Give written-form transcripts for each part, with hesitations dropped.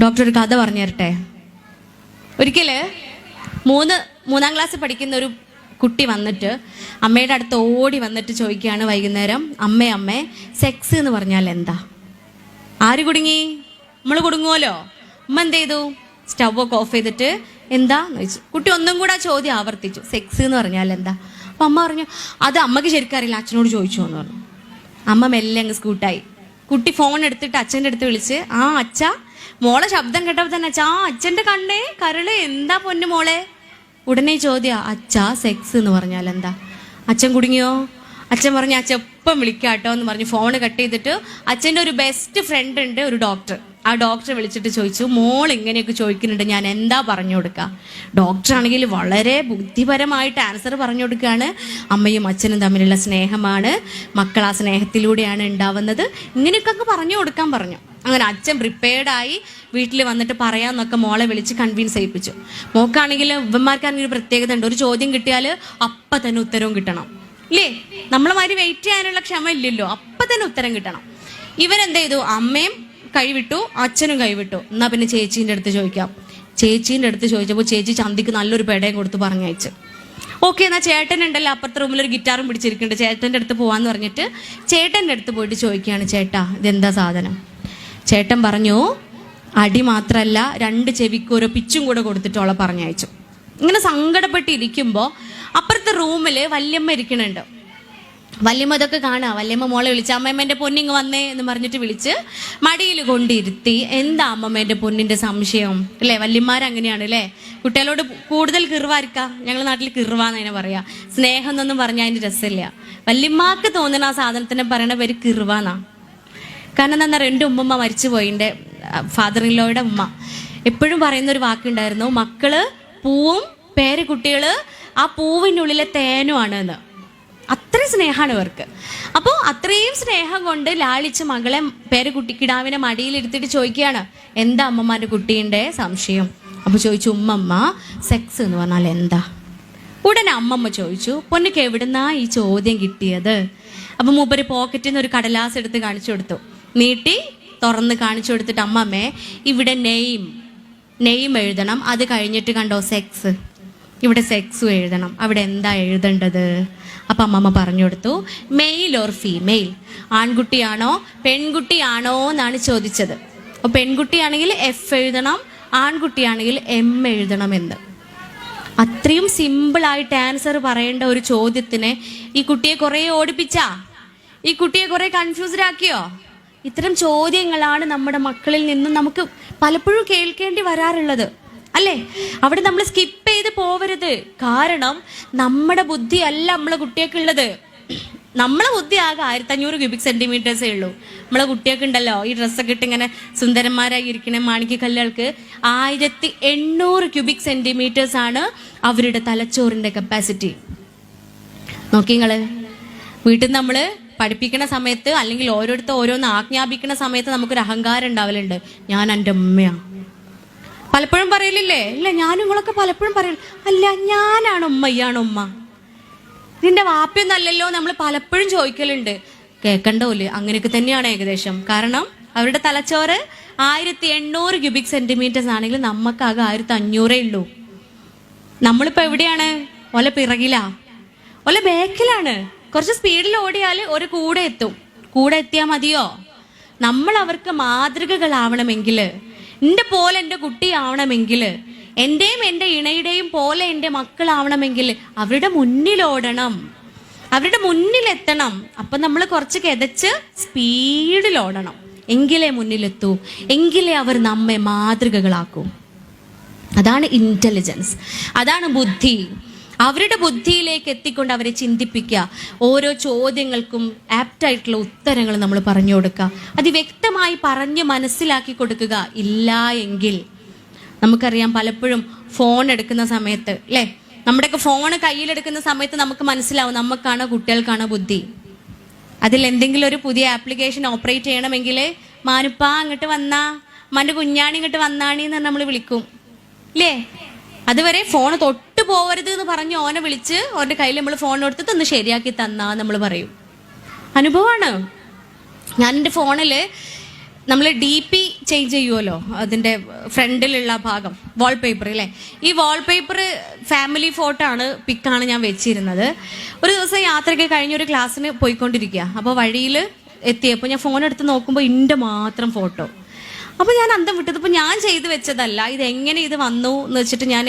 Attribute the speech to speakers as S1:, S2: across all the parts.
S1: Doctor ഒരു കഥ പറഞ്ഞു തരട്ടെ. ഒരിക്കല് മൂന്നാം ക്ലാസ് പഠിക്കുന്ന ഒരു കുട്ടി വന്നിട്ട് അമ്മയുടെ അടുത്ത് ഓടി വന്നിട്ട് ചോദിക്കുകയാണ് വൈകുന്നേരം, അമ്മേ സെക്സ് എന്ന് പറഞ്ഞാൽ എന്താ? ആര് കുടുങ്ങി? നമ്മൾ കുടുങ്ങുമല്ലോ. അമ്മ എന്ത് ചെയ്തു? സ്റ്റൗവൊക്കെ ഓഫ് ചെയ്തിട്ട് എന്താന്ന് ചോദിച്ചു. കുട്ടി ഒന്നും കൂടെ ആ ചോദ്യം ആവർത്തിച്ചു, സെക്സ് എന്ന് പറഞ്ഞാൽ എന്താ? അപ്പം അമ്മ പറഞ്ഞു, അത് അമ്മക്ക് ശരിക്കും അറിയില്ല, അച്ഛനോട് ചോദിച്ചു എന്ന് പറഞ്ഞു. അമ്മ മെല്ലെ അങ്ങ് സ്കൂട്ടായി. കുട്ടി ഫോൺ എടുത്തിട്ട് അച്ഛൻ്റെ അടുത്ത് വിളിച്ച്, അച്ഛ, മോളെ ശബ്ദം കേട്ടപ്പോൾ തന്നെ അച്ഛൻ്റെ കണ്ണേ കരള്, എന്താ പൊന്നു മോളെ? ഉടനെ ചോദ്യം, അച്ഛാ സെക്സ് എന്ന് പറഞ്ഞാൽ എന്താ? അച്ഛൻ കുടുങ്ങിയോ? അച്ഛൻ പറഞ്ഞു, അച്ഛൻ എപ്പം വിളിക്കാട്ടോ എന്ന് പറഞ്ഞു ഫോൺ കട്ട് ചെയ്തിട്ട് അച്ഛൻ്റെ ഒരു ബെസ്റ്റ് ഫ്രണ്ട് ഉണ്ട്, ഒരു ഡോക്ടർ. ആ ഡോക്ടറെ വിളിച്ചിട്ട് ചോദിച്ചു, മോൾ ഇങ്ങനെയൊക്കെ ചോദിക്കുന്നുണ്ട്, ഞാൻ എന്താ പറഞ്ഞു കൊടുക്കുക? ഡോക്ടറാണെങ്കിൽ വളരെ ബുദ്ധിപരമായിട്ട് ആൻസർ പറഞ്ഞു കൊടുക്കുകയാണ്. അമ്മയും അച്ഛനും തമ്മിലുള്ള സ്നേഹമാണ്, മക്കൾ ആ സ്നേഹത്തിലൂടെയാണ് ഉണ്ടാവുന്നത്, ഇങ്ങനെയൊക്കെ അങ്ങ് പറഞ്ഞു കൊടുക്കാൻ പറഞ്ഞു. അങ്ങനെ അച്ഛൻ പ്രിപ്പയർഡായി വീട്ടിൽ വന്നിട്ട് പറയാമെന്നൊക്കെ മോളെ വിളിച്ച് കൺവിൻസ് ചെയ്യിപ്പിച്ചു. മോക്കാണെങ്കിൽ ഇവന്മാർക്കാണെങ്കിൽ ഒരു പ്രത്യേകത ഉണ്ട്, ഒരു ചോദ്യം കിട്ടിയാൽ അപ്പം തന്നെ ഉത്തരവും കിട്ടണം, ഇല്ലേ? നമ്മളെ മാതിരി വെയിറ്റ് ചെയ്യാനുള്ള ക്ഷമ ഇല്ലല്ലോ, അപ്പം തന്നെ ഉത്തരം കിട്ടണം. ഇവരെന്ത് ചെയ്തു? അമ്മയും കൈവിട്ടു, അച്ഛനും കൈവിട്ടു. എന്നാൽ പിന്നെ ചേച്ചീൻ്റെ അടുത്ത് ചോദിക്കാം. ചേച്ചീൻ്റെ അടുത്ത് ചോദിച്ചപ്പോൾ ചേച്ചി ചന്തിക്ക് നല്ലൊരു പെടയും കൊടുത്ത് പറഞ്ഞയച്ചു. ഓക്കെ, എന്നാൽ ചേട്ടൻ ഉണ്ടല്ലോ അപ്പുറത്തെ റൂമിൽ ഒരു ഗിറ്റാറും പിടിച്ചിരിക്കുന്നുണ്ട്, ചേട്ടൻ്റെ അടുത്ത് പോകാമെന്ന് പറഞ്ഞിട്ട് ചേട്ടൻ്റെ അടുത്ത് പോയിട്ട് ചോദിക്കുകയാണ്, ചേട്ടാ ഇതെന്താ സാധനം? ചേട്ടൻ പറഞ്ഞു, അടി മാത്രമല്ല 2 ചെവിക്ക് ഓരോ പിച്ചും കൂടെ കൊടുത്തിട്ടോളെ പറഞ്ഞയച്ചു. ഇങ്ങനെ സങ്കടപ്പെട്ടിരിക്കുമ്പോൾ അപ്പുറത്തെ റൂമിൽ വല്യമ്മ ഇരിക്കണുണ്ട്. വല്യമ്മ ഇതൊക്കെ കാണാം. വല്യമ്മ മോളെ വിളിച്ച്, അമ്മമ്മേൻ്റെ പൊന്നിങ് വന്നേ എന്ന് പറഞ്ഞിട്ട് വിളിച്ച് മടിയിൽ കൊണ്ടിരുത്തി. എന്താ അമ്മമ്മേൻ്റെ പൊന്നിൻ്റെ സംശയം, അല്ലേ? വല്യമ്മമാരങ്ങനെയാണ് അല്ലേ? കുട്ടികളോട് കൂടുതൽ കിറുവായിരിക്കാം. ഞങ്ങളുടെ നാട്ടിൽ കിറുവാന്ന് അതിനെ പറയാ. സ്നേഹം എന്നൊന്നും പറഞ്ഞാൽ അതിൻ്റെ രസമില്ല. വല്യമ്മക്ക് തോന്നുന്ന ആ സാധനത്തിനെ പറയണ പേര് കിറുവാന്നാ. കാരണം എന്താ പറയുക, എൻ്റെ ഉമ്മമ്മ മരിച്ചുപോയി, എൻ്റെ ഫാദർ ഇൻ ലോയുടെ ഉമ്മ എപ്പോഴും പറയുന്നൊരു വാക്കുണ്ടായിരുന്നു, മക്കള് പൂവും പേരക്കുട്ടികള് ആ പൂവിനുള്ളിലെ തേനുമാണ് എന്ന്. അത്രയും സ്നേഹമാണ് ഇവർക്ക്. അപ്പോൾ അത്രയും സ്നേഹം കൊണ്ട് ലാളിച്ച് മകളെ പേരക്കുട്ടിക്കിടാവിനെ മടിയിലിരുത്തിയിട്ട് ചോദിക്കുകയാണ്, എന്താ അമ്മമാരുടെ കുട്ടീൻ്റെ സംശയം? അപ്പോൾ ചോദിച്ചു, ഉമ്മമ്മ സെക്സ് എന്ന് പറഞ്ഞാൽ എന്താ? ഉടനെ അമ്മമ്മ ചോദിച്ചു, പൊന്നുക്ക് എവിടുന്നാ ഈ ചോദ്യം കിട്ടിയത്? അപ്പം മൂപ്പര് പോക്കറ്റിൽ നിന്ന് ഒരു കടലാസ് എടുത്ത് കാണിച്ചു കൊടുത്തു. നീട്ടി തുറന്ന് കാണിച്ചു കൊടുത്തിട്ട്, അമ്മമ്മേ ഇവിടെ നെയ്യും എഴുതണം, അത് കഴിഞ്ഞിട്ട് കണ്ടോ സെക്സ്, ഇവിടെ സെക്സും എഴുതണം, അവിടെ എന്താ എഴുതേണ്ടത്? അപ്പം അമ്മമ്മ പറഞ്ഞു കൊടുത്തു, മെയിൽ ഓർ ഫീമെയിൽ, ആൺകുട്ടിയാണോ പെൺകുട്ടിയാണോ എന്നാണ് ചോദിച്ചത്. അപ്പോൾ പെൺകുട്ടിയാണെങ്കിൽ F എഴുതണം, ആൺകുട്ടിയാണെങ്കിൽ M എഴുതണം എന്ന്. അത്രയും സിമ്പിളായിട്ട് ആൻസർ പറയേണ്ട ഒരു ചോദ്യത്തിനെ ഈ കുട്ടിയെ കുറേ ഓടിപ്പിച്ചാ, ഈ കുട്ടിയെ കുറേ കൺഫ്യൂസ്ഡ് ആക്കിയോ? ഇത്തരം ചോദ്യങ്ങളാണ് നമ്മുടെ മക്കളിൽ നിന്ന് നമുക്ക് പലപ്പോഴും കേൾക്കേണ്ടി വരാറുള്ളത്, അല്ലേ? അവിടെ നമ്മൾ സ്കിപ്പ് ചെയ്ത് പോവരുത്. കാരണം നമ്മുടെ ബുദ്ധി അല്ല നമ്മളെ കുട്ടിയൊക്കെയുള്ളത്. നമ്മളെ ബുദ്ധി ആകെ 1500 ക്യൂബിക് സെന്റിമീറ്റേഴ്സേ ഉള്ളൂ. നമ്മളെ കുട്ടിയൊക്കെ ഉണ്ടല്ലോ ഈ ഡ്രസ്സൊക്കെ ഇട്ട് ഇങ്ങനെ സുന്ദരന്മാരായി ഇരിക്കണ മാണിക്യക്കല്ലുകൾക്ക് 1800 ക്യൂബിക് സെന്റിമീറ്റേഴ്സ് ആണ് അവരുടെ തലച്ചോറിന്റെ കപ്പാസിറ്റി. നോക്കി നിങ്ങള് വീട്ടിൽ നിന്ന് നമ്മൾ പഠിപ്പിക്കുന്ന സമയത്ത് അല്ലെങ്കിൽ ഓരോന്ന് ആജ്ഞാപിക്കുന്ന സമയത്ത് നമുക്കൊരു അഹങ്കാരം ഉണ്ടാവലുണ്ട്, ഞാൻ എൻ്റെ ഉമ്മയാണ്. പലപ്പോഴും പറയലില്ലേ? ഇല്ല, ഞാനും നിങ്ങളൊക്കെ പലപ്പോഴും പറയൽ, അല്ല ഞാനാണ് ഉമ്മ, ഇയാണ് ഉമ്മ, ഇതിൻ്റെ വാപ്പയൊന്നല്ലല്ലോ നമ്മൾ പലപ്പോഴും ചോദിക്കലുണ്ട്. കേൾക്കണ്ടോല്ലേ? അങ്ങനെയൊക്കെ തന്നെയാണ് ഏകദേശം. കാരണം അവരുടെ തലച്ചോറ് 1800 ക്യൂബിക് സെന്റിമീറ്റേഴ്സ് ആണെങ്കിൽ നമുക്കാകെ 1500 ഉള്ളൂ. നമ്മളിപ്പോൾ എവിടെയാണ്? ഒല പിറകിലാ, ഒല ബാക്കിലാണ്. കുറച്ച് സ്പീഡിൽ ഓടിയാൽ ഒരു കൂടെ എത്തും. കൂടെ എത്തിയാൽ മതിയോ? നമ്മൾ അവർക്ക് മാതൃകകളാവണമെങ്കിൽ, എൻ്റെ പോലെ എൻ്റെ കുട്ടിയാവണമെങ്കിൽ, എൻ്റെയും എൻ്റെ ഇണയുടെയും പോലെ എൻ്റെ മക്കളാവണമെങ്കിൽ അവരുടെ മുന്നിലോടണം, അവരുടെ മുന്നിലെത്തണം. അപ്പം നമ്മൾ കുറച്ച് കിതച്ച് സ്പീഡിൽ ഓടണം, എങ്കിലേ മുന്നിലെത്തൂ, എങ്കിലേ അവർ നമ്മെ മാതൃകകളാക്കൂ. അതാണ് ഇൻ്റലിജൻസ്, അതാണ് ബുദ്ധി. അവരുടെ ബുദ്ധിയിലേക്ക് എത്തിക്കൊണ്ട് അവരെ ചിന്തിപ്പിക്കുക. ഓരോ ചോദ്യങ്ങൾക്കും ആപ്റ്റായിട്ടുള്ള ഉത്തരങ്ങൾ നമ്മൾ പറഞ്ഞു കൊടുക്കുക, അത് വ്യക്തമായി പറഞ്ഞ് മനസ്സിലാക്കി കൊടുക്കുക. ഇല്ല എങ്കിൽ നമുക്കറിയാം, പലപ്പോഴും ഫോൺ എടുക്കുന്ന സമയത്ത്, അല്ലേ, നമ്മുടെയൊക്കെ ഫോൺ കയ്യിലെടുക്കുന്ന സമയത്ത് നമുക്ക് മനസ്സിലാവും നമുക്കാണോ കുട്ടികൾക്കാണോ ബുദ്ധി. അതിൽ എന്തെങ്കിലും ഒരു പുതിയ ആപ്ലിക്കേഷൻ ഓപ്പറേറ്റ് ചെയ്യണമെങ്കിൽ മാനുപ്പാ അങ്ങോട്ട് വന്നാ, മൻ്റെ കുഞ്ഞാണി ഇങ്ങോട്ട് വന്നാണി എന്ന് നമ്മൾ വിളിക്കും, അല്ലേ? അതുവരെ ഫോൺ തൊട്ട് പോവരുത് എന്ന് പറഞ്ഞ് ഓനെ വിളിച്ച് ഓൻ്റെ കയ്യിൽ നമ്മൾ ഫോൺ കൊടുത്തിട്ട് ഒന്ന് ശരിയാക്കി തന്നാ നമ്മൾ പറയും. അനുഭവമാണ്. ഞാൻ എൻ്റെ ഫോണിൽ നമ്മൾ DP ചേഞ്ച് ചെയ്യുമല്ലോ, അതിൻ്റെ ഫ്രണ്ടിലുള്ള ഭാഗം വാൾപേപ്പർ അല്ലേ. ഈ വാൾപേപ്പർ ഫാമിലി ഫോട്ടോ ആണ്, പിക്കാണ് ഞാൻ വെച്ചിരുന്നത്. ഒരു ദിവസം യാത്രയ്ക്ക് കഴിഞ്ഞൊരു ക്ലാസ്സിന് പോയിക്കൊണ്ടിരിക്കുക. അപ്പോൾ വഴിയിൽ എത്തിയപ്പോൾ ഞാൻ ഫോൺ എടുത്ത് നോക്കുമ്പോൾ എൻ്റെ മാത്രം ഫോട്ടോ. അപ്പോൾ ഞാൻ അന്തം വിട്ടത്. ഇപ്പോൾ ഞാൻ ചെയ്ത് വെച്ചതല്ല, ഇതെങ്ങനെ ഇത് വന്നു എന്ന് വെച്ചിട്ട് ഞാൻ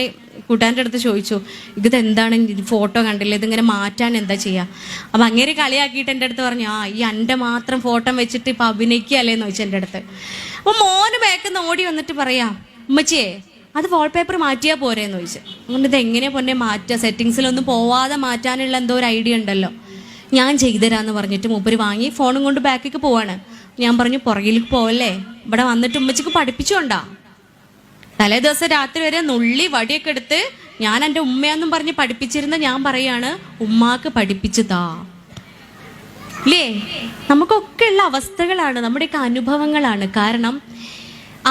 S1: കൂട്ടുകാരൻ്റെ അടുത്ത് ചോദിച്ചു, ഇതെന്താണ് ഫോട്ടോ കണ്ടില്ല, ഇതിങ്ങനെ മാറ്റാൻ എന്താ ചെയ്യുക? അപ്പം അങ്ങനെ കളിയാക്കിയിട്ട് എൻ്റെ അടുത്ത് പറഞ്ഞു, ഈ എൻ്റെ മാത്രം ഫോട്ടോ വെച്ചിട്ട് ഇപ്പം അഭിനയിക്കുകയല്ലേന്ന് ചോദിച്ചു എൻ്റെ അടുത്ത്. അപ്പോൾ മോന് ബാക്കിൽ ഓടി വന്നിട്ട് പറയാം, ഉമ്മച്ചിയെ അത് വാൾപേപ്പർ മാറ്റിയാൽ പോരേന്ന് ചോദിച്ചു. അതുകൊണ്ട് ഇത് എങ്ങനെ പൊന്നെ മാറ്റുക, സെറ്റിങ്സിലൊന്നും പോവാതെ മാറ്റാനുള്ള എന്തോ ഒരു ഐഡിയ ഉണ്ടല്ലോ, ഞാൻ ചെയ്തുതരാമെന്ന് പറഞ്ഞിട്ട് മൂപ്പര് വാങ്ങി ഫോണും കൊണ്ട് ബാക്കിലേക്ക് പോവാണ്. ഞാൻ പറഞ്ഞു, പുറകിലേക്ക് പോവല്ലേ, ഇവിടെ വന്നിട്ട് ഉമ്മച്ചിക്ക് പഠിപ്പിച്ചോണ്ടാ. തലേ ദിവസം രാത്രി വരെ നുള്ളി വടിയൊക്കെ എടുത്ത് ഞാൻ എൻ്റെ ഉമ്മയെന്നും പറഞ്ഞ് പഠിപ്പിച്ചിരുന്ന ഞാൻ പറയാണ്, ഉമ്മാക്ക് പഠിപ്പിച്ചതാ ഇല്ലേ. നമുക്കൊക്കെ ഉള്ള അവസ്ഥകളാണ്, നമ്മുടെയൊക്കെ അനുഭവങ്ങളാണ്. കാരണം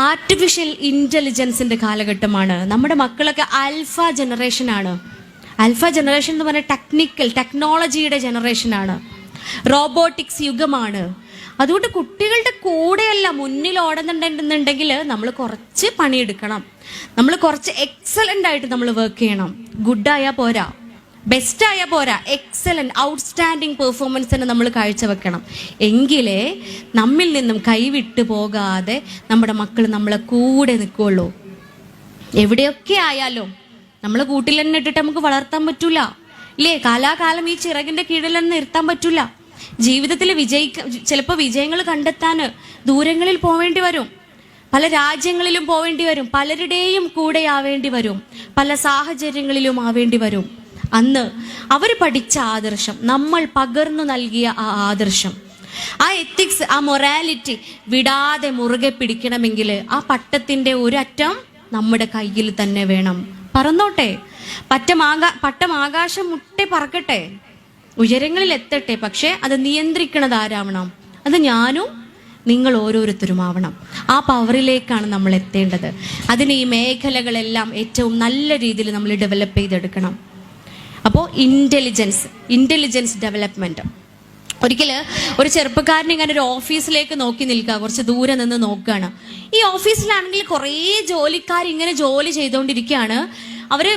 S1: ആർട്ടിഫിഷ്യൽ ഇൻ്റലിജൻസിൻ്റെ കാലഘട്ടമാണ്. നമ്മുടെ മക്കളൊക്കെ ആൽഫ ജനറേഷനാണ്. ആൽഫ ജനറേഷൻ എന്ന് പറഞ്ഞാൽ ടെക്നോളജിയുടെ ജനറേഷനാണ്, റോബോട്ടിക്സ് യുഗമാണ്. അതുകൊണ്ട് കുട്ടികളുടെ കൂടെയല്ല മുന്നിൽ ഓടുന്നുണ്ടെന്നുണ്ടെങ്കിൽ നമ്മൾ കുറച്ച് പണിയെടുക്കണം, നമ്മൾ കുറച്ച് എക്സലൻ്റ് ആയിട്ട് നമ്മൾ വർക്ക് ചെയ്യണം. ഗുഡായാൽ പോരാ, ബെസ്റ്റ് ആയാൽ പോരാ, എക്സലൻ്റ് ഔട്ട്സ്റ്റാൻഡിങ് പെർഫോമൻസ് തന്നെ നമ്മൾ കാഴ്ചവെക്കണം. എങ്കിലേ നമ്മിൽ നിന്നും കൈവിട്ട് പോകാതെ നമ്മുടെ മക്കൾ നമ്മളെ കൂടെ നിൽക്കുകയുള്ളൂ. എവിടെയൊക്കെ ആയാലും നമ്മളെ കൂട്ടിൽ തന്നെ ഇട്ടിട്ട് നമുക്ക് വളർത്താൻ പറ്റൂല ഇല്ലേ. കാലാകാലം ഈ ചിറകിൻ്റെ കീഴിൽ തന്നെ നിർത്താൻ പറ്റൂല. ജീവിതത്തിൽ ചിലപ്പോൾ വിജയങ്ങൾ കണ്ടെത്താൻ ദൂരങ്ങളിൽ പോവേണ്ടി വരും, പല രാജ്യങ്ങളിലും പോവേണ്ടി വരും, പലരുടെയും കൂടെ ആവേണ്ടി വരും, പല സാഹചര്യങ്ങളിലും ആവേണ്ടി വരും. അന്ന് അവർ പഠിച്ച ആദർശം, നമ്മൾ പകർന്നു നൽകിയ ആ ആദർശം, ആ എത്തിക്സ്, ആ മൊറാലിറ്റി വിടാതെ മുറുകെ പിടിക്കണമെങ്കിൽ ആ പട്ടത്തിൻ്റെ ഒരറ്റം നമ്മുടെ കയ്യിൽ തന്നെ വേണം. പറന്നോട്ടെ, പട്ടം ആകാശം മുട്ടെ പറക്കട്ടെ, ഉയരങ്ങളിൽ എത്തട്ടെ. പക്ഷേ അത് നിയന്ത്രിക്കണത് ആരാവണം? അത് ഞാനും നിങ്ങൾ ഓരോരുത്തരും ആവണം. ആ പവറിലേക്കാണ് നമ്മൾ എത്തേണ്ടത്. അതിന് ഈ മേഖലകളെല്ലാം ഏറ്റവും നല്ല രീതിയിൽ നമ്മൾ ഡെവലപ്പ് ചെയ്തെടുക്കണം. അപ്പോൾ ഇൻ്റലിജൻസ് ഡെവലപ്മെൻറ്റ്. ഒരിക്കൽ ഒരു ചെറുപ്പക്കാരൻ ഇങ്ങനെ ഒരു ഓഫീസിലേക്ക് നോക്കി നിൽക്കുക, കുറച്ച് ദൂരെ നിന്ന് നോക്കുകയാണ്. ഈ ഓഫീസിലാണെങ്കിൽ കുറേ ജോലിക്കാർ ഇങ്ങനെ ജോലി ചെയ്തുകൊണ്ടിരിക്കുകയാണ്. അവർ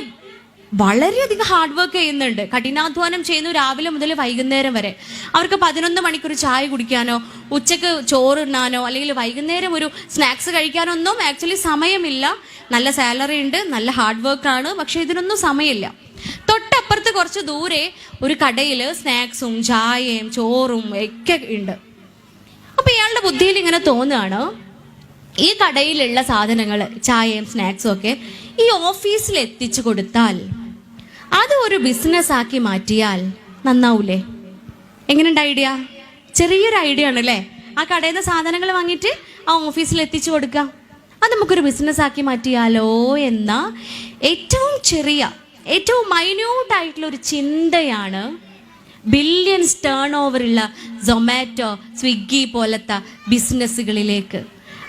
S1: വളരെയധികം ഹാർഡ് വർക്ക് ചെയ്യുന്നുണ്ട്, കഠിനാധ്വാനം ചെയ്യുന്നു, രാവിലെ മുതൽ വൈകുന്നേരം വരെ. അവർക്ക് 11 മണിക്കൂർ ചായ കുടിക്കാനോ ഉച്ചക്ക് ചോറുണ്ണാനോ അല്ലെങ്കിൽ വൈകുന്നേരം ഒരു സ്നാക്സ് കഴിക്കാനോ ഒന്നും ആക്ച്വലി സമയമില്ല. നല്ല സാലറി ഉണ്ട്, നല്ല ഹാർഡ് വർക്കാണ്, പക്ഷെ ഇതിനൊന്നും സമയമില്ല. തൊട്ടപ്പുറത്ത് കുറച്ച് ദൂരെ ഒരു കടയിൽ സ്നാക്സും ചായയും ചോറും ഒക്കെ ഉണ്ട്. അപ്പം ഇയാളുടെ ബുദ്ധിയിൽ ഇങ്ങനെ തോന്നുകയാണ്, ഈ കടയിലുള്ള സാധനങ്ങൾ ചായയും സ്നാക്സും ഒക്കെ ഈ ഓഫീസിൽ എത്തിച്ചു കൊടുത്താൽ, അത് ഒരു ബിസിനസ് ആക്കി മാറ്റിയാൽ നന്നാവൂലേ? എങ്ങനെയുണ്ട് ഐഡിയ? ചെറിയൊരു ഐഡിയ ആണല്ലേ. ആ കടയിൽ നിന്ന് സാധനങ്ങൾ വാങ്ങിയിട്ട് ആ ഓഫീസിൽ എത്തിച്ചു കൊടുക്കുക, അത് നമുക്കൊരു ബിസിനസ് ആക്കി മാറ്റിയാലോ എന്ന ഏറ്റവും ചെറിയ, ഏറ്റവും മൈന്യൂട്ടായിട്ടുള്ള ഒരു ചിന്തയാണ് ബില്യൺസ് ടേൺ ഓവറുള്ള സൊമാറ്റോ, സ്വിഗ്ഗി പോലത്തെ ബിസിനസ്സുകളിലേക്ക്,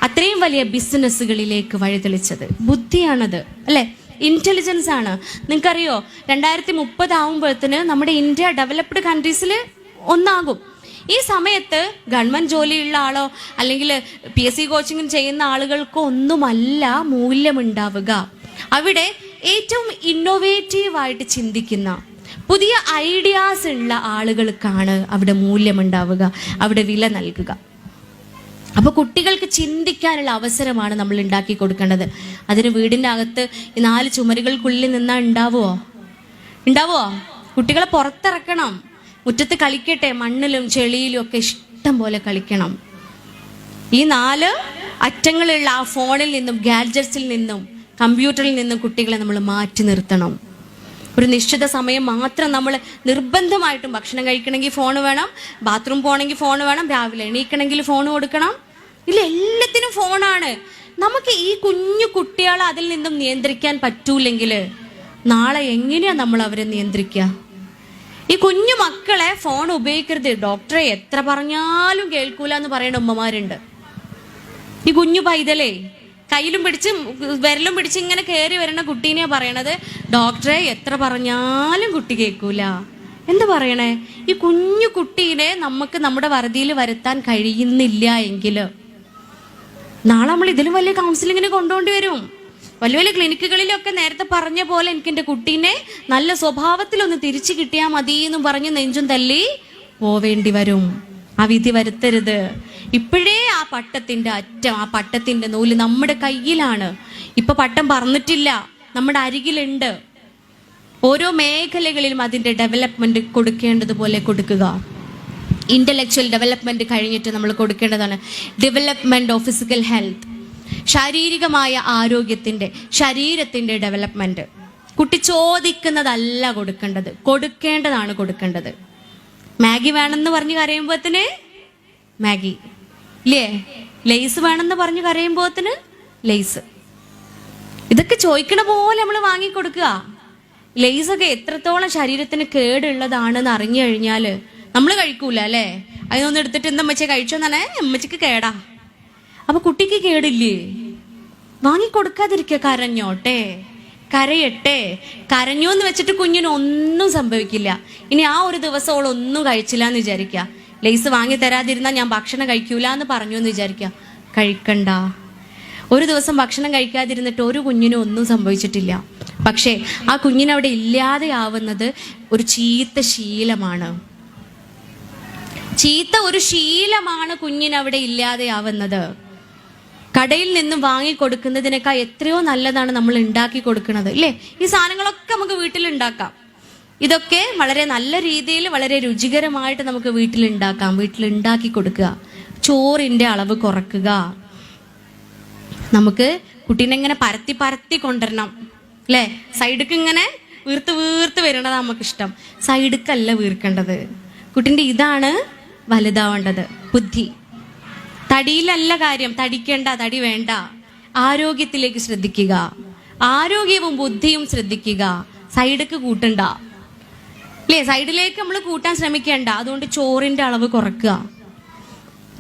S1: അത്രയും വലിയ ബിസിനസ്സുകളിലേക്ക് വഴിതെളിച്ചത്. ബുദ്ധിയാണത് അല്ലേ, ഇൻ്റലിജൻസ് ആണ്. നിങ്ങൾക്കറിയോ, 2030 ആകുമ്പോഴത്തേന് നമ്മുടെ ഇന്ത്യ ഡെവലപ്ഡ് കൺട്രീസിൽ ഒന്നാകും. ഈ സമയത്ത് ഗവൺമെൻറ് ജോലിയുള്ള ആളോ അല്ലെങ്കിൽ PSC കോച്ചിങ് ചെയ്യുന്ന ആളുകൾക്കോ ഒന്നുമല്ല മൂല്യമുണ്ടാവുക. അവിടെ ഏറ്റവും ഇന്നോവേറ്റീവായിട്ട് ചിന്തിക്കുന്ന പുതിയ ഐഡിയാസ് ഉള്ള ആളുകൾക്കാണ് അവിടെ മൂല്യമുണ്ടാവുക, അവിടെ വില നൽകുക. അപ്പോൾ കുട്ടികൾക്ക് ചിന്തിക്കാനുള്ള അവസരമാണ് നമ്മൾ ഉണ്ടാക്കി കൊടുക്കേണ്ടത്. അതിന് വീടിൻ്റെ അകത്ത് ഈ 4 ചുമരുകൾക്കുള്ളിൽ നിന്നാൽ ഉണ്ടാവോ? കുട്ടികളെ പുറത്തിറക്കണം, മുറ്റത്ത് കളിക്കട്ടെ, മണ്ണിലും ചെളിയിലും ഒക്കെ ഇഷ്ടം പോലെ കളിക്കണം. ഈ 4 അറ്റങ്ങളുള്ള ആ ഫോണിൽ നിന്നും, ഗാഡ്ജറ്റ്സിൽ നിന്നും, കമ്പ്യൂട്ടറിൽ നിന്നും കുട്ടികളെ നമ്മൾ മാറ്റി നിർത്തണം. ഒരു നിശ്ചിത സമയം മാത്രം നമ്മൾ നിർബന്ധമായിട്ടും ഭക്ഷണം കഴിക്കണമെങ്കിൽ ഫോൺ വേണം, ബാത്റൂം പോകണമെങ്കിൽ ഫോൺ വേണം, രാവിലെ എണീക്കണമെങ്കിൽ ഫോൺ കൊടുക്കണം. ഇല്ല, എല്ലാത്തിനും ഫോണാണ്. നമുക്ക് ഈ കുഞ്ഞു കുട്ടികളെ അതിൽ നിന്നും നിയന്ത്രിക്കാൻ പറ്റൂലെങ്കിൽ നാളെ എങ്ങനെയാണ് നമ്മൾ അവരെ നിയന്ത്രിക്കുക? ഈ കുഞ്ഞു മക്കളെ ഫോൺ ഉപയോഗിക്കരുത്, ഡോക്ടറെ എത്ര പറഞ്ഞാലും കേൾക്കൂല എന്ന് പറയുന്ന ഉമ്മമാരുണ്ട്. ഈ കുഞ്ഞു പൈതലേ കയ്യിലും പിടിച്ച് വിരലും പിടിച്ച് ഇങ്ങനെ കയറി വരുന്ന കുട്ടീനെയാ പറയണത്, ഡോക്ടറെ എത്ര പറഞ്ഞാലും കുട്ടി കേൾക്കൂല. എന്താ പറയണേ? ഈ കുഞ്ഞു കുട്ടീനെ നമുക്ക് നമ്മുടെ വറുതിയിൽ വരുത്താൻ കഴിയുന്നില്ല എങ്കിൽ നാളെ നമ്മൾ ഇതിലും വലിയ കൗൺസിലിങ്ങിന് കൊണ്ടുപോണ്ടി വരും. വലിയ വലിയ ക്ലിനിക്കുകളിലൊക്കെ നേരത്തെ പറഞ്ഞ പോലെ എനിക്ക് എൻ്റെ കുട്ടീനെ നല്ല സ്വഭാവത്തിലൊന്ന് തിരിച്ചു കിട്ടിയാൽ മതി എന്നും പറഞ്ഞ് നെഞ്ചും തല്ലി പോവേണ്ടി വരും. ആ വിധി വരുത്തരുത്. ഇപ്പോഴേ ആ പട്ടത്തിന്റെ അറ്റം, ആ പട്ടത്തിന്റെ നൂല് നമ്മുടെ കയ്യിലാണ്. ഇപ്പൊ പട്ടം പറന്നിട്ടില്ല, നമ്മുടെ അരികിലുണ്ട്. ഓരോ മേഖലകളിലും അതിന്റെ ഡെവലപ്മെന്റ് കൊടുക്കേണ്ടതുപോലെ കൊടുക്കുക. ഇന്റലക്ച്വൽ ഡെവലപ്മെന്റ് കഴിഞ്ഞിട്ട് നമ്മൾ കൊടുക്കേണ്ടതാണ് ഡെവലപ്മെന്റ് ഓഫ് ഫിസിക്കൽ ഹെൽത്ത്, ശാരീരികമായ ആരോഗ്യത്തിന്റെ, ശരീരത്തിന്റെ ഡെവലപ്മെന്റ്. കുട്ടി ചോദിക്കുന്നതല്ല കൊടുക്കേണ്ടത്, കൊടുക്കേണ്ടതാണ് കൊടുക്കേണ്ടത്. മാഗി വേണമെന്ന് പറഞ്ഞ് കരയുമ്പോത്തിന് മാഗി, ഇല്ലേ? ലേസ് വേണമെന്ന് പറഞ്ഞ് കരയുമ്പോത്തിന് ലേസ്. ഇതൊക്കെ ചോദിക്കണ പോലെ നമ്മൾ വാങ്ങിക്കൊടുക്കുക. ലേസൊക്കെ എത്രത്തോളം ശരീരത്തിന് കേടുള്ളതാണെന്ന് അറിഞ്ഞു കഴിഞ്ഞാൽ നമ്മൾ കഴിക്കൂല അല്ലേ? അതിനൊന്നും എടുത്തിട്ട് എന്താ അമ്മച്ചെ കഴിച്ചോന്നാണേ, അമ്മച്ചിക്ക് കേടാ. അപ്പൊ കുട്ടിക്ക് കേടില്ലേ? വാങ്ങിക്കൊടുക്കാതിരിക്കുക. കരഞ്ഞോട്ടെ, കരയട്ടെ. കരഞ്ഞു എന്ന് വെച്ചിട്ട് കുഞ്ഞിന് ഒന്നും സംഭവിക്കില്ല. ഇനി ആ ഒരു ദിവസം അവൾ ഒന്നും കഴിച്ചില്ല എന്ന് വിചാരിക്കുക, ലേസ് വാങ്ങി തരാതിരുന്നാൽ ഞാൻ ഭക്ഷണം കഴിക്കൂല എന്ന് പറഞ്ഞു എന്ന് വിചാരിക്കുക. കഴിക്കണ്ട. ഒരു ദിവസം ഭക്ഷണം കഴിക്കാതിരുന്നിട്ട് ഒരു കുഞ്ഞിനും ഒന്നും സംഭവിച്ചിട്ടില്ല. പക്ഷേ ആ കുഞ്ഞിനവിടെ ഇല്ലാതെയാവുന്നത് ഒരു ചീത്ത ശീലമാണ്. ചീത്ത ഒരു ശീലമാണ് കുഞ്ഞിനവിടെ ഇല്ലാതെയാവുന്നത്. കടയിൽ നിന്നും വാങ്ങിക്കൊടുക്കുന്നതിനേക്കാൾ എത്രയോ നല്ലതാണ് നമ്മൾ ഉണ്ടാക്കി കൊടുക്കുന്നത്, ഇല്ലേ? ഈ സാധനങ്ങളൊക്കെ നമുക്ക് വീട്ടിലുണ്ടാക്കാം. ഇതൊക്കെ വളരെ നല്ല രീതിയിൽ, വളരെ രുചികരമായിട്ട് നമുക്ക് വീട്ടിലുണ്ടാക്കാം. വീട്ടിലുണ്ടാക്കി കൊടുക്കുക. ചോറിന്റെ അളവ് കുറക്കുക. നമുക്ക് കുട്ടീനെ ഇങ്ങനെ പരത്തി പരത്തി കൊണ്ടുവരണം, അല്ലേ? സൈഡിക്ക് ഇങ്ങനെ വീർത്ത് വീർത്ത് വരണത് നമുക്കിഷ്ടം. സൈഡിക്കല്ല വീർക്കേണ്ടത്. കുട്ടിൻ്റെ ഇതാണ് വലുതാവേണ്ടത്. ബുദ്ധി തടിയിലല്ല കാര്യം. തടിക്കേണ്ട, തടി വേണ്ട. ആരോഗ്യത്തിലേക്ക് ശ്രദ്ധിക്കുക. ആരോഗ്യവും ബുദ്ധിയും ശ്രദ്ധിക്കുക. സൈഡിക്ക് കൂട്ടണ്ട, അല്ലേ? സൈഡിലേക്ക് നമ്മൾ കൂട്ടാൻ ശ്രമിക്കേണ്ട. അതുകൊണ്ട് ചോറിന്റെ അളവ് കുറക്കുക.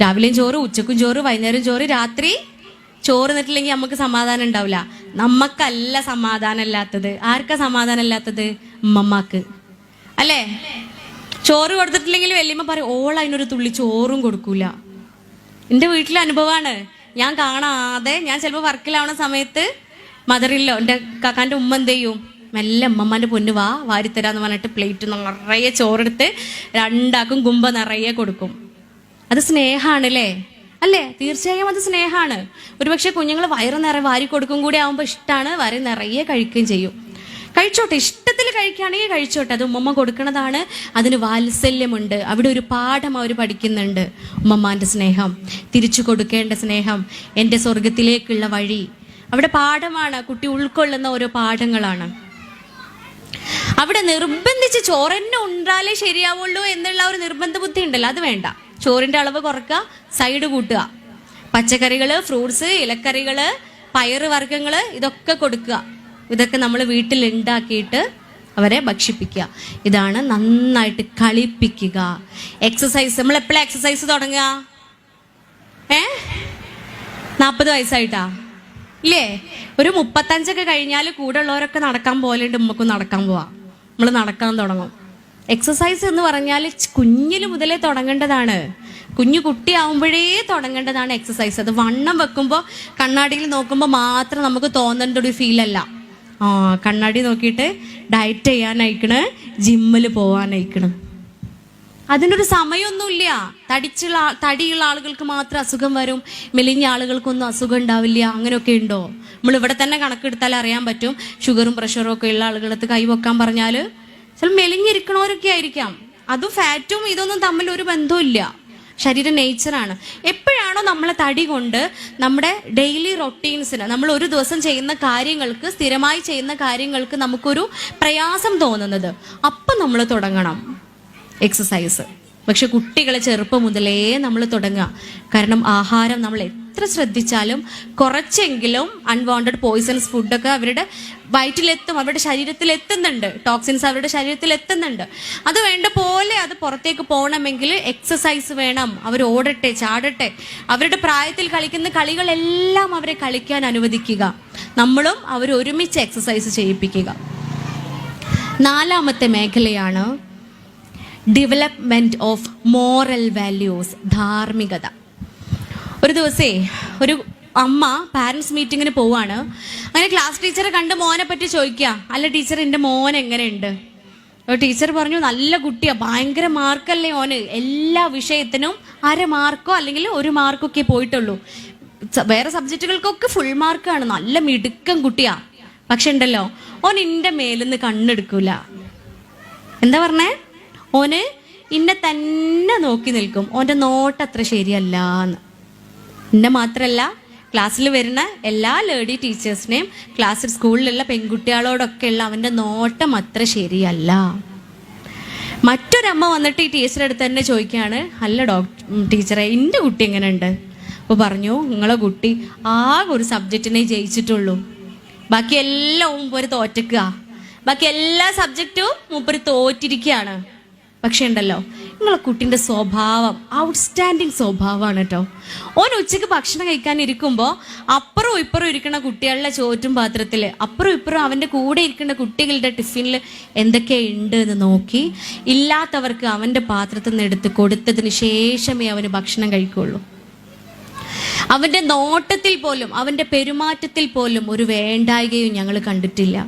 S1: രാവിലെയും ചോറ്, ഉച്ചക്കും ചോറ്, വൈകുന്നേരം ചോറ്, രാത്രി ചോറ് നിന്നിട്ടില്ലെങ്കിൽ നമുക്ക് സമാധാനം ഉണ്ടാവില്ല. നമ്മക്കല്ല സമാധാനം ഇല്ലാത്തത്. ആർക്കാ സമാധാനം ഇല്ലാത്തത്? ഉമ്മമാക്ക്, അല്ലേ? ചോറ് കൊടുത്തിട്ടില്ലെങ്കിൽ വല്യമ്മ പറയും, ഓൾ അതിനൊരു തുള്ളി ചോറും കൊടുക്കൂല. എൻ്റെ വീട്ടിലെ അനുഭവമാണ്. ഞാൻ കാണാതെ, ഞാൻ ചിലപ്പോൾ വർക്കിലാവണ സമയത്ത് മദറില്ലോ എൻ്റെ കാക്കാൻ്റെ ഉമ്മ എന്ത് ചെയ്യും, മെല്ലെ അമ്മമ്മൻ്റെ പൊന്നു വാ വാരിത്തരാന്ന് പറഞ്ഞിട്ട് പ്ലേറ്റ് നിറയെ ചോറെടുത്ത് രണ്ടാക്കും കുമ്പ നിറയെ കൊടുക്കും. അത് സ്നേഹമാണ്, അല്ലേ? തീർച്ചയായും അത് സ്നേഹമാണ്. ഒരുപക്ഷെ കുഞ്ഞുങ്ങൾ വയറ് നിറയെ വാരി കൊടുക്കും കൂടി ആകുമ്പോൾ ഇഷ്ടമാണ്, വയറ് നിറയെ കഴിക്കുകയും ചെയ്യും. കഴിച്ചോട്ടെ, ഇഷ്ടത്തിൽ കഴിക്കുകയാണെങ്കിൽ കഴിച്ചോട്ടെ. അത് ഉമ്മമ്മ കൊടുക്കണതാണ്. അതിന് വാത്സല്യമുണ്ട്. അവിടെ ഒരു പാഠം അവർ പഠിക്കുന്നുണ്ട്. ഉമ്മമ്മാൻ്റെ സ്നേഹം, തിരിച്ചു കൊടുക്കേണ്ട സ്നേഹം, എൻ്റെ സ്വർഗത്തിലേക്കുള്ള വഴി. അവിടെ പാഠമാണ്. കുട്ടി ഉൾക്കൊള്ളുന്ന ഓരോ പാഠങ്ങളാണ്. അവിടെ നിർബന്ധിച്ച് ചോറന്നെ ഉണ്ടാലേ ശരിയാവുള്ളൂ എന്നുള്ള ഒരു നിർബന്ധ ബുദ്ധി ഉണ്ടല്ലോ, അത് വേണ്ട. ചോറിന്റെ അളവ് കുറക്കുക, സൈഡ് കൂട്ടുക. പച്ചക്കറികള്, ഫ്രൂട്ട്സ്, ഇലക്കറികള്, പയറ് വർഗ്ഗങ്ങള്, ഇതൊക്കെ കൊടുക്കുക. ഇതൊക്കെ നമ്മൾ വീട്ടിൽ ഉണ്ടാക്കിയിട്ട് അവരെ ഭക്ഷിപ്പിക്കുക. ഇതാണ് നന്നായിട്ട് കളിപ്പിക്കുക. എക്സസൈസ് നമ്മൾ എപ്പോഴാണ് എക്സസൈസ് തുടങ്ങുക? 40 വയസ്സായിട്ടാ, ഇല്ലേ? ഒരു 35 കഴിഞ്ഞാൽ കൂടെ ഉള്ളവരൊക്കെ നടക്കാൻ പോലുണ്ട്. നമുക്കും നടക്കാൻ പോവാം. നമ്മൾ നടക്കാൻ തുടങ്ങും. എക്സസൈസ് എന്ന് പറഞ്ഞാൽ കുഞ്ഞിന് മുതലേ തുടങ്ങേണ്ടതാണ്. കുഞ്ഞു കുട്ടിയാവുമ്പോഴേ തുടങ്ങേണ്ടതാണ് എക്സസൈസ്. അത് വണ്ണം വെക്കുമ്പോൾ കണ്ണാടിയിൽ നോക്കുമ്പോൾ മാത്രം നമുക്ക് തോന്നേണ്ട ഒരു ഫീലല്ല. കണ്ണാടി നോക്കിയിട്ട് ഡയറ്റ് ചെയ്യാനയക്കണ്, ജിമ്മിൽ പോവാനയക്കണം. അതിനൊരു സമയമൊന്നുമില്ല. തടിയുള്ള ആളുകൾക്ക് മാത്രം അസുഖം വരും, മെലിഞ്ഞ ആളുകൾക്കൊന്നും അസുഖം ഉണ്ടാവില്ല. അങ്ങനെയൊക്കെ ഉണ്ടോ? നമ്മൾ ഇവിടെ തന്നെ കണക്കെടുത്താൽ അറിയാൻ പറ്റും. ഷുഗറും പ്രഷറും ഒക്കെ ഉള്ള ആളുകളടുത്ത് കൈ വെക്കാൻ പറഞ്ഞാൽ ചില മെലിഞ്ഞിരിക്കണവരൊക്കെ ആയിരിക്കാം. അതും ഫാറ്റും ഇതൊന്നും തമ്മിൽ ഒരു ബന്ധമില്ല. ശരീര നേച്ചറാണ്. എപ്പോഴാണോ നമ്മളെ തടി കൊണ്ട് നമ്മുടെ ഡെയിലി റൊട്ടീൻസിന്, നമ്മൾ ഒരു ദിവസം ചെയ്യുന്ന കാര്യങ്ങൾക്ക്, സ്ഥിരമായി ചെയ്യുന്ന കാര്യങ്ങൾക്ക് നമുക്കൊരു പ്രയാസം തോന്നുന്നത്, അപ്പം നമ്മൾ തുടങ്ങണം എക്സസൈസ്. പക്ഷെ കുട്ടികളെ ചെറുപ്പം മുതലേ നമ്മൾ തുടങ്ങുക. കാരണം ആഹാരം നമ്മൾ എത്ര ശ്രദ്ധിച്ചാലും കുറച്ചെങ്കിലും അൺവാണ്ടഡ് പോയിസൺസ് ഫുഡൊക്കെ അവരുടെ വയറ്റിലെത്തും, അവരുടെ ശരീരത്തിൽ എത്തുന്നുണ്ട്. ടോക്സിൻസ് അവരുടെ ശരീരത്തിൽ എത്തുന്നുണ്ട്. അത് വേണ്ട പോലെ അത് പുറത്തേക്ക് പോകണമെങ്കിൽ എക്സസൈസ് വേണം. അവർ ഓടട്ടെ, ചാടട്ടെ. അവരുടെ പ്രായത്തിൽ കളിക്കുന്ന കളികളെല്ലാം അവരെ കളിക്കാൻ അനുവദിക്കുക. നമ്മളും അവർ ഒരുമിച്ച് എക്സസൈസ് ചെയ്യിപ്പിക്കുക. 4ാമത്തെ മേഖലയാണ് ഡെവലപ്മെന്റ് ഓഫ് മോറൽ വാല്യൂസ്, ധാർമ്മികത. ഒരു ദിവസേ ഒരു അമ്മ പാരൻസ് മീറ്റിങ്ങിന് പോവാണ്. അങ്ങനെ ക്ലാസ് ടീച്ചറെ കണ്ട് മോനെ പറ്റി ചോദിക്കുക, അല്ല ടീച്ചർ എൻ്റെ മോൻ എങ്ങനെയുണ്ട്? അപ്പോൾ ടീച്ചർ പറഞ്ഞു, നല്ല കുട്ടിയാ, ഭയങ്കര മാർക്കല്ലേ ഓന്, എല്ലാ വിഷയത്തിനും 1/2 മാർക്കോ അല്ലെങ്കിൽ 1 മാർക്കൊക്കെ പോയിട്ടുള്ളൂ, വേറെ സബ്ജക്റ്റുകൾക്കൊക്കെ ഫുൾ മാർക്കാണ്, നല്ല മിടുക്കൻ കുട്ടിയാ. പക്ഷെ ഉണ്ടല്ലോ, ഓൻ എൻ്റെ മേലിന്ന് കണ്ണെടുക്കൂല. എന്താ പറഞ്ഞേ? ഓന് ഇന്നെ തന്നെ നോക്കി നിൽക്കും, ഓൻ്റെ നോട്ടം അത്ര ശരിയല്ല എന്ന്. എന്നെ മാത്രമല്ല, ക്ലാസ്സിൽ വരുന്ന എല്ലാ ലേഡി ടീച്ചേഴ്സിനെയും, ക്ലാസ്സിൽ സ്കൂളിലുള്ള പെൺകുട്ടികളോടൊക്കെ ഉള്ള അവൻ്റെ നോട്ടം അത്ര ശരിയല്ല. മറ്റൊരമ്മ വന്നിട്ട് ഈ ടീച്ചറെ അടുത്ത് തന്നെ ചോദിക്കുകയാണ്, അല്ല ടീച്ചറെ, എൻ്റെ കുട്ടി എങ്ങനെയുണ്ട്? അപ്പോൾ പറഞ്ഞു, നിങ്ങളെ കുട്ടി ആകെ ഒരു സബ്ജക്റ്റിനെ ജയിച്ചിട്ടുള്ളൂ, ബാക്കി എല്ലാം മൂപ്പര് തോറ്റക്കുക, ബാക്കി എല്ലാ സബ്ജക്റ്റും മൂപ്പര് തോറ്റിരിക്കുകയാണ്. പക്ഷെ ഉണ്ടല്ലോ, നിങ്ങളെ കുട്ടീൻ്റെ സ്വഭാവം ഔട്ട്സ്റ്റാൻഡിങ് സ്വഭാവമാണ് കേട്ടോ. ഓൻ ഉച്ചയ്ക്ക് ഭക്ഷണം കഴിക്കാൻ ഇരിക്കുമ്പോൾ അപ്പുറവും ഇപ്പുറവും ഇരിക്കുന്ന കുട്ടികളുടെ ചോറ്റും പാത്രത്തിൽ അപ്പുറവും ഇപ്പുറവും അവൻ്റെ കൂടെ ഇരിക്കുന്ന കുട്ടികളുടെ ടിഫിനിൽ എന്തൊക്കെയുണ്ട് എന്ന് നോക്കി ഇല്ലാത്തവർക്ക് അവൻ്റെ പാത്രത്തിൽ നിന്ന് എടുത്ത് കൊടുത്തതിന് ശേഷമേ അവന് ഭക്ഷണം കഴിക്കുള്ളൂ. അവൻ്റെ നോട്ടത്തിൽ പോലും അവൻ്റെ പെരുമാറ്റത്തിൽ പോലും ഒരു വേണ്ടായികയും ഞങ്ങൾ കണ്ടിട്ടില്ല.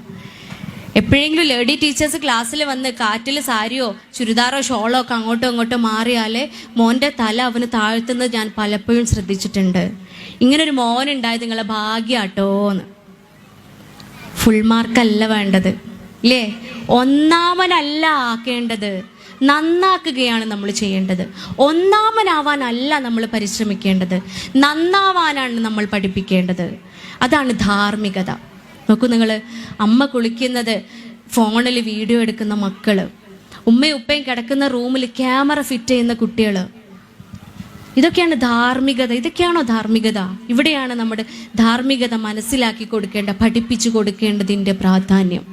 S1: എപ്പോഴെങ്കിലും ലേഡി ടീച്ചേഴ്സ് ക്ലാസ്സിൽ വന്ന് കാറ്റിൽ സാരിയോ ചുരിദാറോ ഷോളോ ഒക്കെ അങ്ങോട്ടോ ഇങ്ങോട്ടോ മാറിയാലേ മോൻ്റെ തല അവന് താഴ്ത്തുന്നത് ഞാൻ പലപ്പോഴും ശ്രദ്ധിച്ചിട്ടുണ്ട്. ഇങ്ങനൊരു മോനുണ്ടായത് നിങ്ങളെ ഭാഗ്യാട്ടോന്ന്. ഫുൾ മാർക്കല്ല വേണ്ടത്, ഇല്ലേ? ഒന്നാമനല്ല ആക്കേണ്ടത്, നന്നാക്കുകയാണ് നമ്മൾ ചെയ്യേണ്ടത്. ഒന്നാമനാവാനല്ല നമ്മൾ പരിശ്രമിക്കേണ്ടത്, നന്നാവാനാണ് നമ്മൾ പഠിപ്പിക്കേണ്ടത്. അതാണ് ധാർമ്മികത. നോക്കൂ നിങ്ങൾ, അമ്മ കുളിക്കുന്നത് ഫോണിൽ വീഡിയോ എടുക്കുന്ന മക്കൾ, ഉമ്മയും ഉപ്പയും കിടക്കുന്ന റൂമിൽ ക്യാമറ ഫിറ്റ് ചെയ്യുന്ന കുട്ടികൾ, ഇതൊക്കെയാണ് ധാർമ്മികത. ഇതൊക്കെയാണോ ധാർമ്മികത? ഇവിടെയാണ് നമ്മുടെ ധാർമ്മികത മനസ്സിലാക്കി കൊടുക്കേണ്ട, പഠിപ്പിച്ചു കൊടുക്കേണ്ടതിൻ്റെ പ്രാധാന്യം.